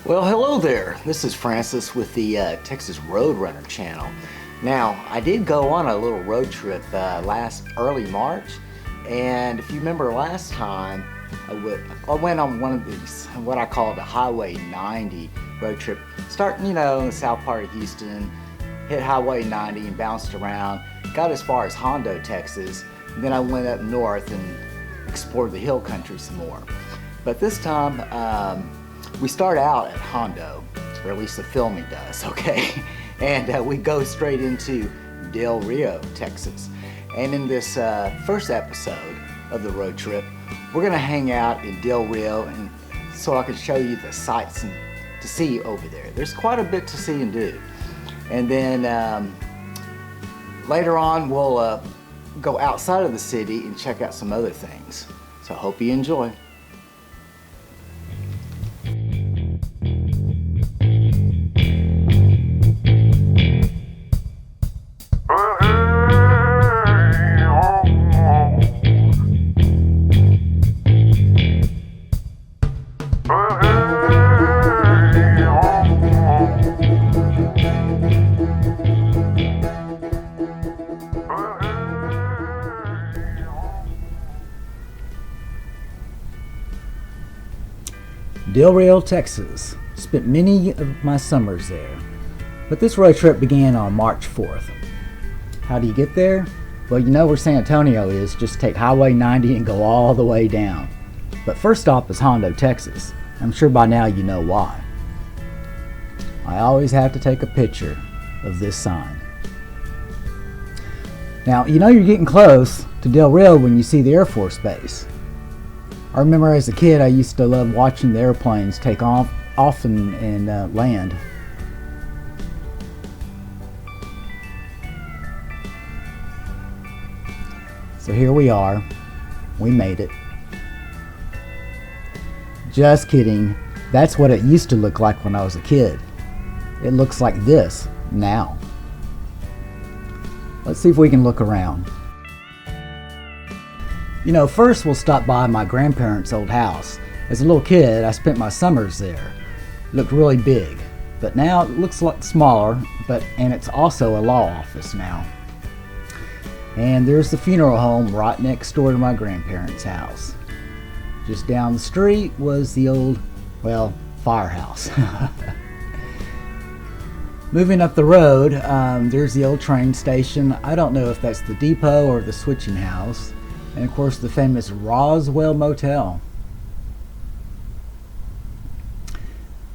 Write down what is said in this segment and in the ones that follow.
Well, hello there. This is Francis with the Texas Roadrunner channel. Now, I did go on a little road trip early March, and if you remember last time, I went on one of these, what I call the Highway 90 road trip, starting, in the south part of Houston, hit Highway 90 and bounced around, got as far as Hondo, Texas, and then I went up north and explored the hill country some more. But this time, we start out at Hondo, or at least the filming does, okay? And we go straight into Del Rio, Texas. And in this first episode of the road trip, we're gonna hang out in Del Rio and so I can show you the sights to see over there. There's quite a bit to see and do. And then later on, we'll go outside of the city and check out some other things. So I hope you enjoy. Del Rio, Texas. Spent many of my summers there. But this road trip began on March 4th. How do you get there? Well, you know where San Antonio is. Just take Highway 90 and go all the way down. But first stop is Hondo, Texas. I'm sure by now you know why. I always have to take a picture of this sign. Now, you know you're getting close to Del Rio when you see the Air Force Base. I remember as a kid I used to love watching the airplanes take off and land. So here we are. We made it. Just kidding. That's what it used to look like when I was a kid. It looks like this now. Let's see if we can look around. First we'll stop by my grandparents' old house. As a little kid, I spent my summers there. It looked really big, but now it looks a lot smaller, and it's also a law office now. And there's the funeral home right next door to my grandparents' house. Just down the street was the old, firehouse. Moving up the road, there's the old train station. I don't know if that's the depot or the switching house. And of course the famous Roswell Motel.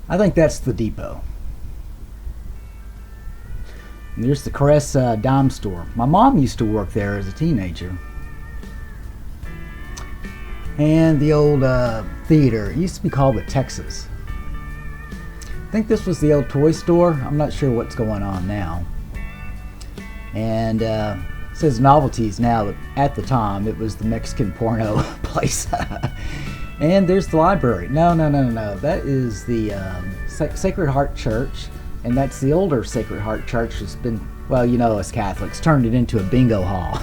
I think that's the depot. And there's the Caress dime store. My mom used to work there as a teenager. And the old theater. It used to be called the Texas. I think this was the old toy store. I'm not sure what's going on now. And it says novelties now, but at the time it was the Mexican porno place. And there's the library. No. That is the Sacred Heart Church, and that's the older Sacred Heart Church. It's been, us Catholics turned it into a bingo hall.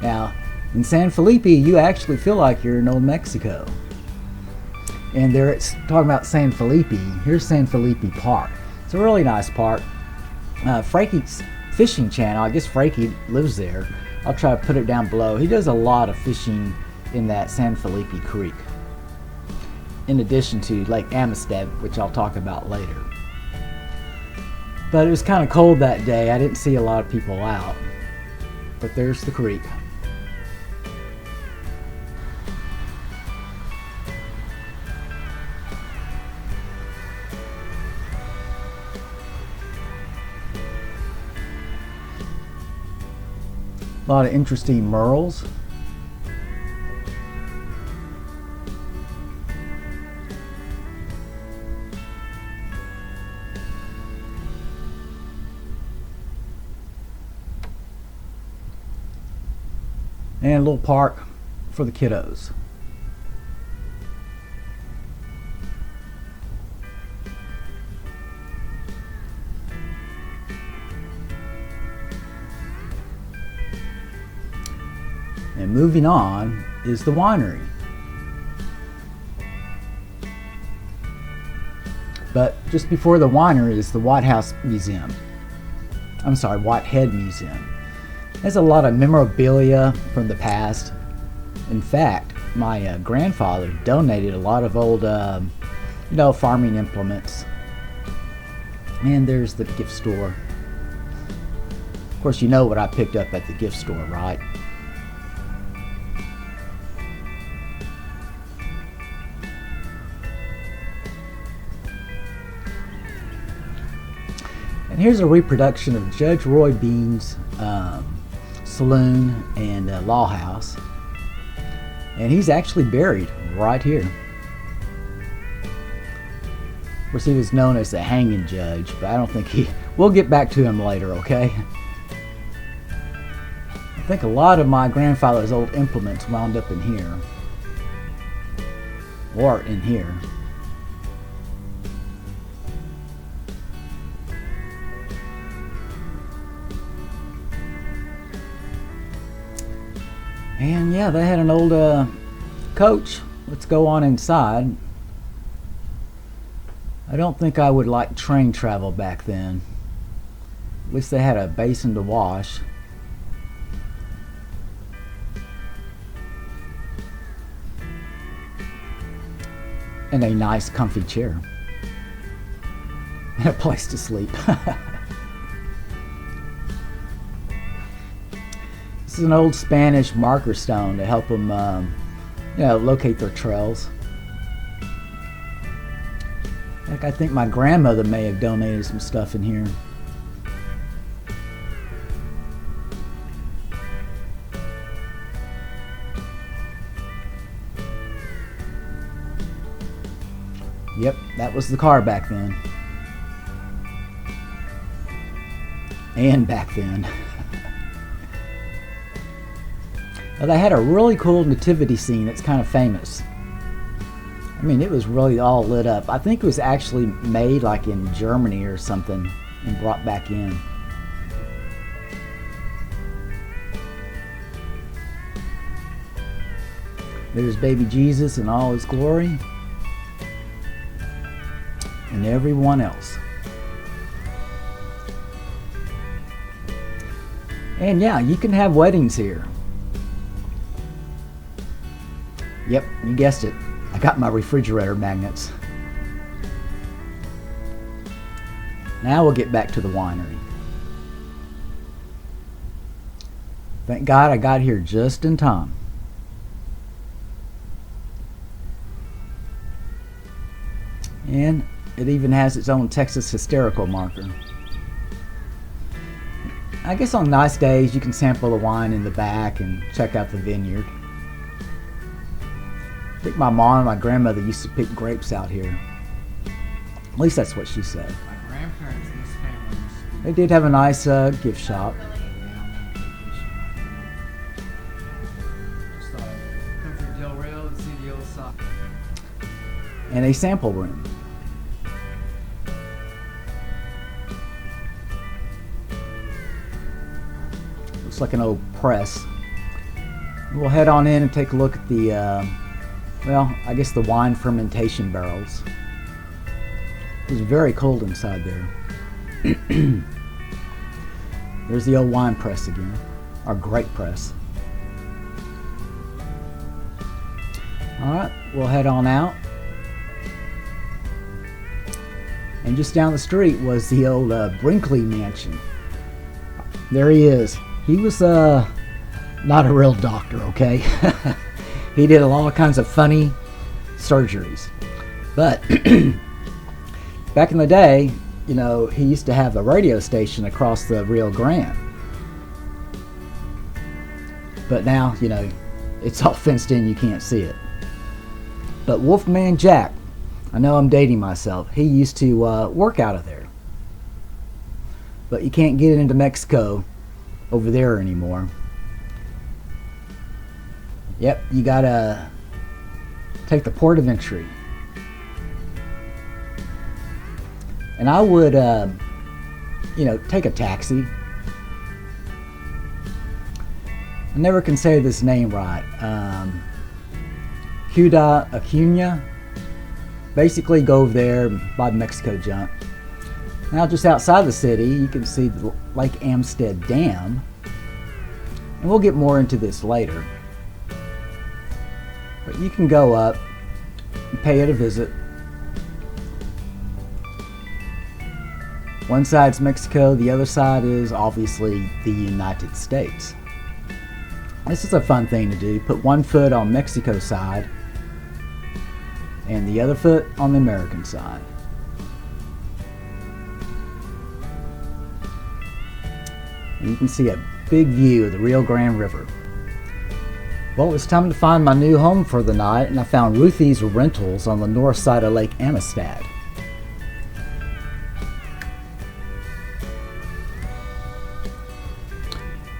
Now, in San Felipe, you actually feel like you're in old Mexico. And there it's talking about San Felipe. Here's San Felipe Park. It's a really nice park. Frankie's fishing channel, I guess Frankie lives there. I'll try to put it down below. He does a lot of fishing in that San Felipe Creek, in addition to Lake Amistad, which I'll talk about later. But it was kind of cold that day. I didn't see a lot of people out. But there's the creek. A lot of interesting murals. And a little park for the kiddos. And moving on is the winery. But just before the winery is the White House Museum. I'm sorry, Whitehead Museum. There's a lot of memorabilia from the past. In fact, my grandfather donated a lot of old, farming implements. And there's the gift store. Of course, you know what I picked up at the gift store, right? And here's a reproduction of Judge Roy Bean's saloon and law house. And he's actually buried right here. Of course, he was known as the hanging judge, but I don't think we'll get back to him later, okay? I think a lot of my grandfather's old implements wound up in here. Or in here. And yeah, they had an old coach. Let's go on inside. I don't think I would like train travel back then. At least they had a basin to wash. And a nice comfy chair. And a place to sleep. This is an old Spanish marker stone to help them locate their trails. Heck, I think my grandmother may have donated some stuff in here. Yep, that was the car back then. And back then. Well, they had a really cool nativity scene that's kind of famous. I mean, it was really all lit up. I think it was actually made like in Germany or something and brought back in. There's baby Jesus in all his glory. And everyone else. And yeah, you can have weddings here. Yep, you guessed it. I got my refrigerator magnets. Now we'll get back to the winery. Thank God I got here just in time. And it even has its own Texas hysterical marker. I guess on nice days you can sample the wine in the back and check out the vineyard. I think my mom and my grandmother used to pick grapes out here. At least that's what she said. My grandparents and this family used to They did have a nice gift shop. just come through Del Rio and see the old sock. And a sample room. Looks like an old press. We'll head on in and take a look at the I guess the wine fermentation barrels. It was very cold inside there. There's the old wine press again, our grape press. Alright, we'll head on out. And just down the street was the old Brinkley Mansion. There he is. He was not a real doctor, okay? He did all kinds of funny surgeries. But back in the day, he used to have a radio station across the Rio Grande. But now, it's all fenced in, you can't see it. But Wolfman Jack, I know I'm dating myself, he used to work out of there. But you can't get into Mexico over there anymore. Yep, you gotta take the port of entry. And I would, take a taxi. I never can say this name right. Huda Acuna. basically go over there by the Mexico junk. Now just outside the city, you can see the Lake Amistad Dam. And we'll get more into this later. But you can go up and pay it a visit. One side's Mexico, the other side is obviously the United States. This is a fun thing to do. Put one foot on Mexico's side and the other foot on the American side. And you can see a big view of the Rio Grande River. Well, it was time to find my new home for the night, and I found Ruthie's Rentals on the north side of Lake Amistad.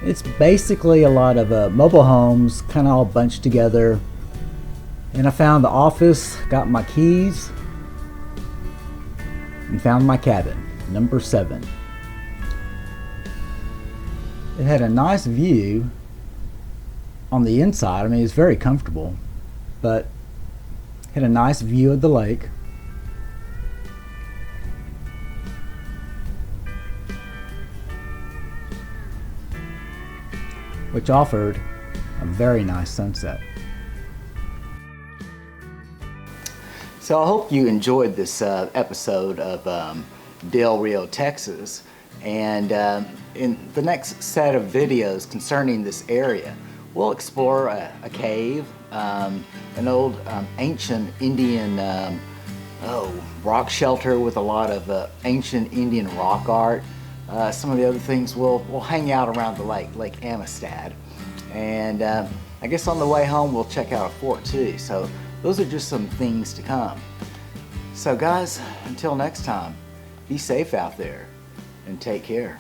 It's basically a lot of mobile homes, kind of all bunched together. And I found the office, got my keys, and found my cabin, number 7. It had a nice view on the inside. I mean, it's very comfortable, but had a nice view of the lake. Which offered a very nice sunset. So I hope you enjoyed this episode of Del Rio, Texas. And in the next set of videos concerning this area, we'll explore a cave, an old ancient Indian rock shelter with a lot of ancient Indian rock art. Some of the other things we'll hang out around the Lake Amistad. And I guess on the way home we'll check out a fort too. So those are just some things to come. So guys, until next time, be safe out there and take care.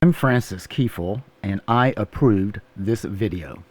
I'm Francis Kiefel, and I approved this video.